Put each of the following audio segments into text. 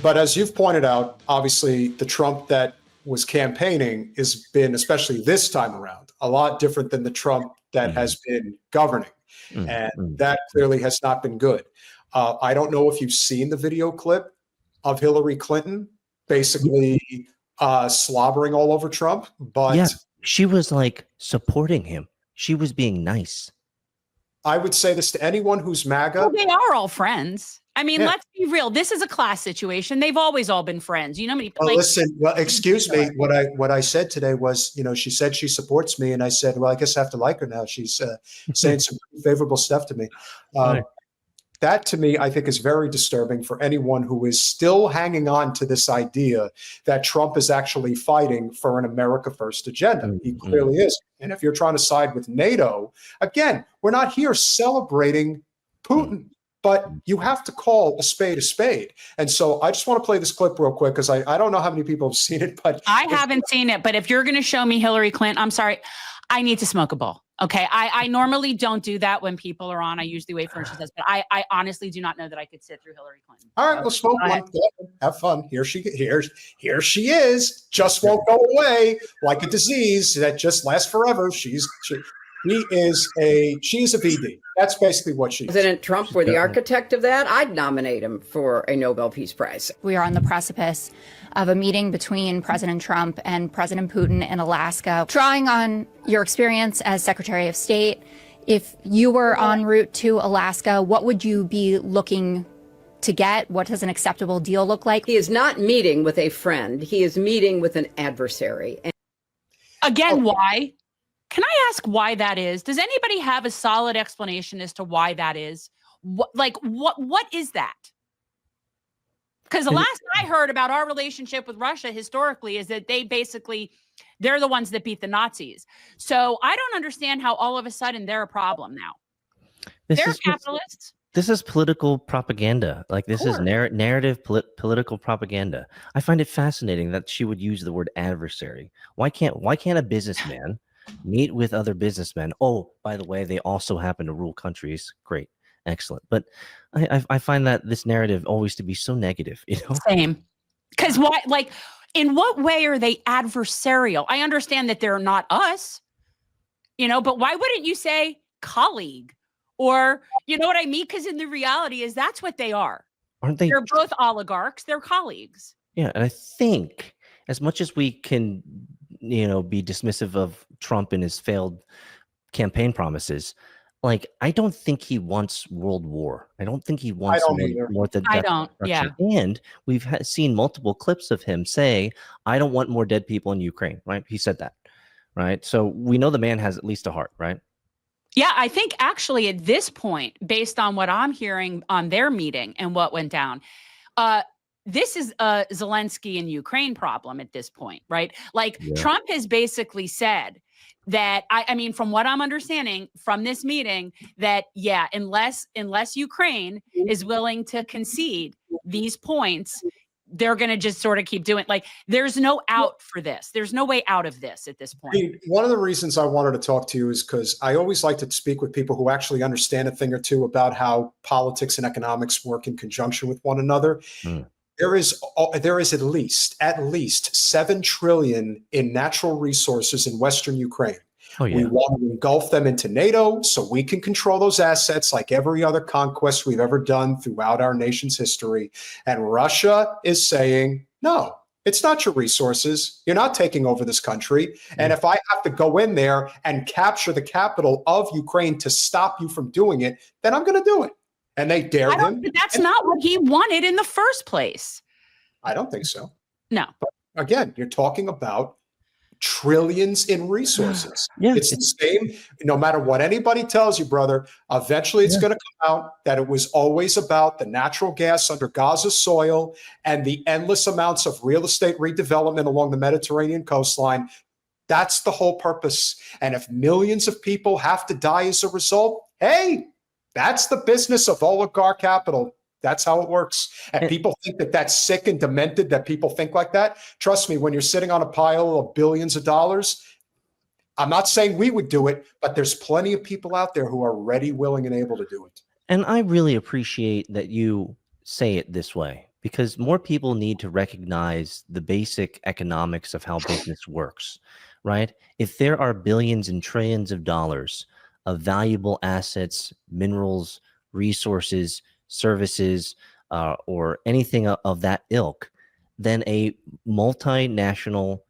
But as you've pointed out, obviously the Trump that was campaigning has been, especially this time around, a lot different than the Trump that has been governing. And that clearly has not been good. I don't know if you've seen the video clip of Hillary Clinton basically slobbering all over Trump, but yeah, she was like supporting him. She was being nice. I would say this to anyone who's MAGA. Well, they are all friends. I mean, let's be real. This is a class situation. They've always all been friends. You know how many well, listen, well, excuse me. What I said today was, you know, she said she supports me, and I said, well, I guess I have to like her now. She's saying some favorable stuff to me. Right. That to me, I think, is very disturbing for anyone who is still hanging on to this idea that Trump is actually fighting for an America First agenda. He clearly is. And if you're trying to side with NATO, again, we're not here celebrating Putin, but you have to call a spade a spade. And so I just want to play this clip real quick because I don't know how many people have seen it, but I haven't seen it. But if you're going to show me Hillary Clinton, I'm sorry, I need to smoke a bowl. Okay. I normally don't do that when people are on. I usually wait for her, she says, but I honestly do not know that I could sit through Hillary Clinton. All right, well, smoke one. Have fun. Here she is. Just won't go away like a disease that just lasts forever. She's a VD. That's basically what she is. President Trump were the architect of that, I'd nominate him for a Nobel Peace Prize. We are on the precipice of a meeting between President Trump and President Putin in Alaska. Drawing on your experience as Secretary of State, if you were en route to Alaska, what would you be looking to get? What does an acceptable deal look like? He is not meeting with a friend. He is meeting with an adversary. Again, why? Can I ask why that is? Does anybody have a solid explanation as to why that is? What is that? Because the last I heard about our relationship with Russia historically is that they're the ones that beat the Nazis. So I don't understand how all of a sudden they're a problem now. They're capitalists. This is political propaganda. Like this is narrative political propaganda. I find it fascinating that she would use the word adversary. Why can't a businessman meet with other businessmen? Oh, by the way, they also happen to rule countries. Great. Excellent. But I find that this narrative always to be so negative, you know? Same. Because why, like, in what way are they adversarial? I understand that they're not us, you know, but why wouldn't you say colleague? Or, you know what I mean? Because in the reality is that's what they are. Aren't they? They're both oligarchs. They're colleagues. Yeah. And I think as much as we can, you know, be dismissive of Trump and his failed campaign promises, like, I don't think he wants world war. I don't think he wants more than I don't. Yeah. And we've seen multiple clips of him say, I don't want more dead people in Ukraine. Right. He said that. Right. So we know the man has at least a heart. Right. Yeah. I think actually at this point, based on what I'm hearing on their meeting and what went down, this is a Zelensky and Ukraine problem at this point. Right. Like Trump has basically said that I mean, from what I'm understanding from this meeting, that unless Ukraine is willing to concede these points, they're going to just sort of keep doing it. Like, there's no out for this. There's no way out of this at this point. I mean, one of the reasons I wanted to talk to you is because I always like to speak with people who actually understand a thing or two about how politics and economics work in conjunction with one another. There is at least 7 trillion in natural resources in Western Ukraine. We want to engulf them into NATO so we can control those assets like every other conquest we've ever done throughout our nation's history. And Russia is saying, no, it's not your resources. You're not taking over this country. And if I have to go in there and capture the capital of Ukraine to stop you from doing it, then I'm going to do it. And they dared him. That's not what he wanted in the first place. I don't think so. No. But again, you're talking about trillions in resources. It's the same. No matter what anybody tells you, brother, eventually it's going to come out that it was always about the natural gas under Gaza's soil and the endless amounts of real estate redevelopment along the Mediterranean coastline. That's the whole purpose. And if millions of people have to die as a result, hey, that's the business of oligarch capital. That's how it works. And people think that that's sick and demented, that people think like that. Trust me, when you're sitting on a pile of billions of dollars, I'm not saying we would do it, but there's plenty of people out there who are ready, willing, and able to do it. And I really appreciate that you say it this way, because more people need to recognize the basic economics of how business works, right? If there are billions and trillions of dollars of valuable assets, minerals, resources, services, or anything of that ilk, then a multinational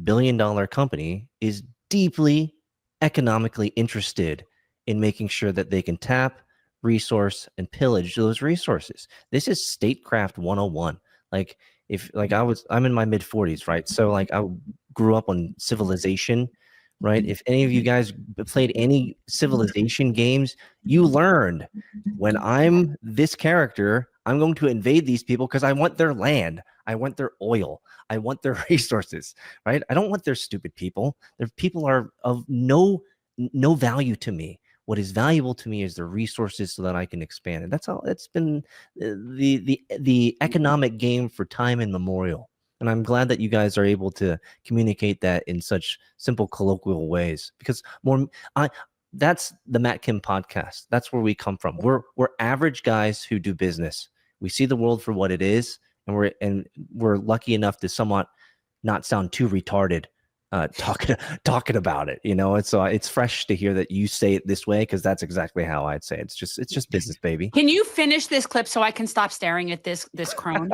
billion-dollar company is deeply economically interested in making sure that they can tap, resource, and pillage those resources. This is statecraft 101. Like, I'm in my mid 40s, right? So like I grew up on Civilization, right? If any of you guys played any Civilization games, you learned when I'm this character, I'm going to invade these people because I want their land. I want their oil. I want their resources, right? I don't want their stupid people. Their people are of no value to me. What is valuable to me is the resources so that I can expand. And that's how it's been the economic game for time immemorial. And I'm glad that you guys are able to communicate that in such simple, colloquial ways, because that's the Matt Kim podcast. That's where we come from. We're average guys who do business. We see the world for what it is, and we're lucky enough to somewhat not sound too retarded talking about it, and so it's fresh to hear that you say it this way, because that's exactly how I'd say it. It's just business, baby. Can you finish this clip so I can stop staring at this crone?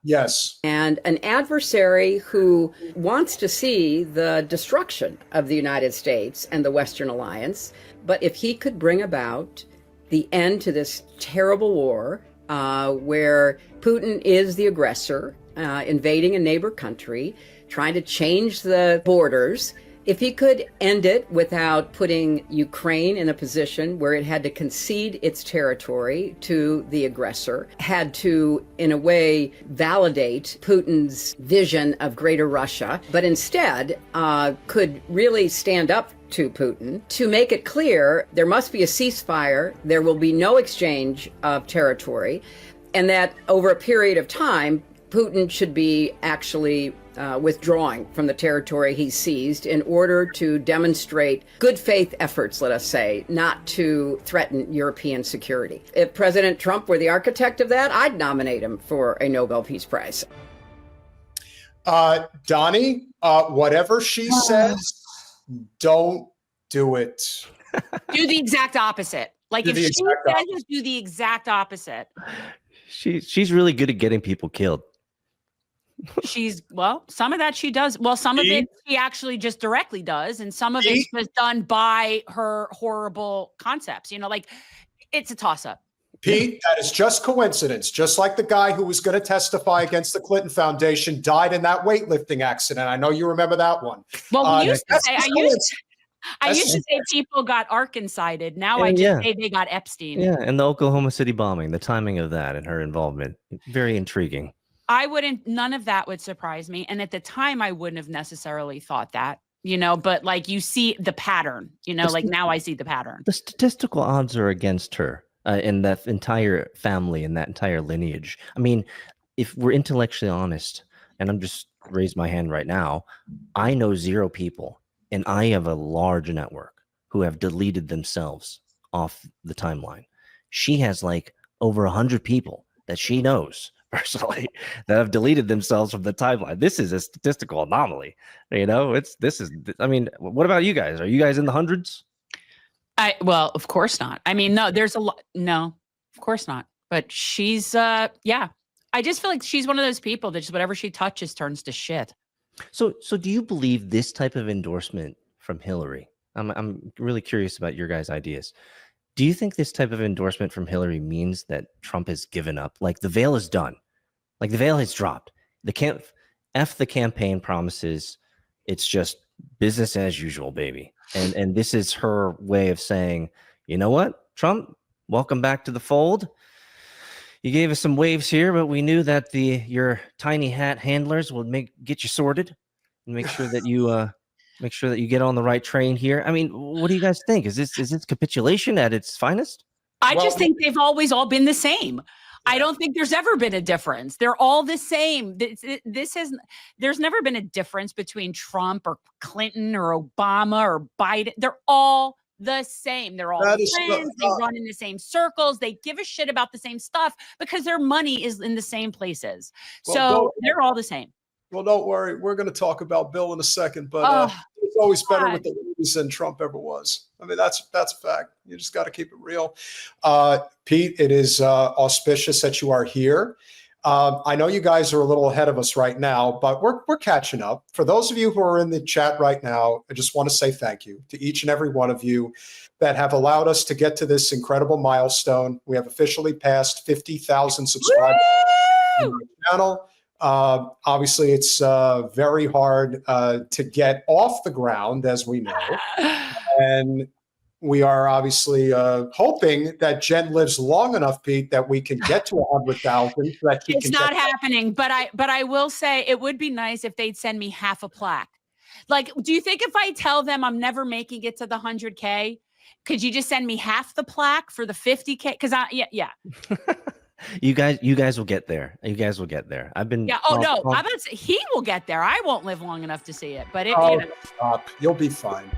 Yes. And an adversary who wants to see the destruction of the United States and the Western alliance. But if he could bring about the end to this terrible war, where Putin is the aggressor, invading a neighbor country, trying to change the borders, if he could end it without putting Ukraine in a position where it had to concede its territory to the aggressor, had to, in a way, validate Putin's vision of greater Russia, but instead could really stand up to Putin to make it clear there must be a ceasefire, there will be no exchange of territory, and that over a period of time, Putin should be actually withdrawing from the territory he seized in order to demonstrate good faith efforts, let us say, not to threaten European security. If President Trump were the architect of that, I'd nominate him for a Nobel Peace Prize. Donnie, whatever she says, don't do it. Do the exact opposite. Like if she says it, do the exact opposite. She's really good at getting people killed. Some of that she does. Well, some of it she actually just directly does, and some of it was done by her horrible concepts. Like it's a toss-up. Pete, that is just coincidence. Just like the guy who was going to testify against the Clinton Foundation died in that weightlifting accident. I know you remember that one. Well, I used to say people got Arkancided. Now I just say they got Epstein. Yeah, and the Oklahoma City bombing, the timing of that and her involvement, very intriguing. None of that would surprise me. And at the time, I wouldn't have necessarily thought that, but like you see the pattern, like now I see the pattern. The statistical odds are against her in that entire family and that entire lineage. I mean, if we're intellectually honest, and I'm just raise my hand right now, I know 0 people, and I have a large network who have deleted themselves off the timeline. She has like over 100 people that she knows personally that have deleted themselves from the timeline. This is a statistical anomaly. I mean, what about you guys? Are you guys in the hundreds? Well, of course not. I mean, no, there's a lot. No, of course not. But she's, I just feel like she's one of those people that just whatever she touches turns to shit. So do you believe this type of endorsement from Hillary? I'm really curious about your guys' ideas. Do you think this type of endorsement from Hillary means that Trump has given up? Like the veil is done. Like the veil has dropped. The campaign promises. It's just business as usual, baby. And this is her way of saying, you know what, Trump, welcome back to the fold. You gave us some waves here, but we knew that your tiny hat handlers would get you sorted and make sure that you get on the right train here. I mean, what do you guys think? Is this capitulation at its finest? I just think they've always all been the same. I don't think there's ever been a difference. They're all the same. There's never been a difference between Trump or Clinton or Obama or Biden. They're all the same. They're all That is friends. They run in the same circles. They give a shit about the same stuff because their money is in the same places. So they're all the same. Well, don't worry. We're going to talk about Bill in a second, but it's always better with the ladies than Trump ever was. I mean, that's a fact. You just got to keep it real. Pete, it is auspicious that you are here. I know you guys are a little ahead of us right now, but we're catching up. For those of you who are in the chat right now, I just want to say thank you to each and every one of you that have allowed us to get to this incredible milestone. We have officially passed 50,000 subscribers on our channel. Obviously, it's very hard to get off the ground, as we know. And we are obviously hoping that Jen lives long enough, Pete, that we can get to 100,000. So it's not happening, but I will say it would be nice if they'd send me half a plaque. Like, do you think if I tell them I'm never making it to the 100K, could you just send me half the plaque for the 50K? Because yeah. You guys will get there. You guys will get there. I've been. Yeah. Oh no. He will get there. I won't live long enough to see it. But you'll be fine.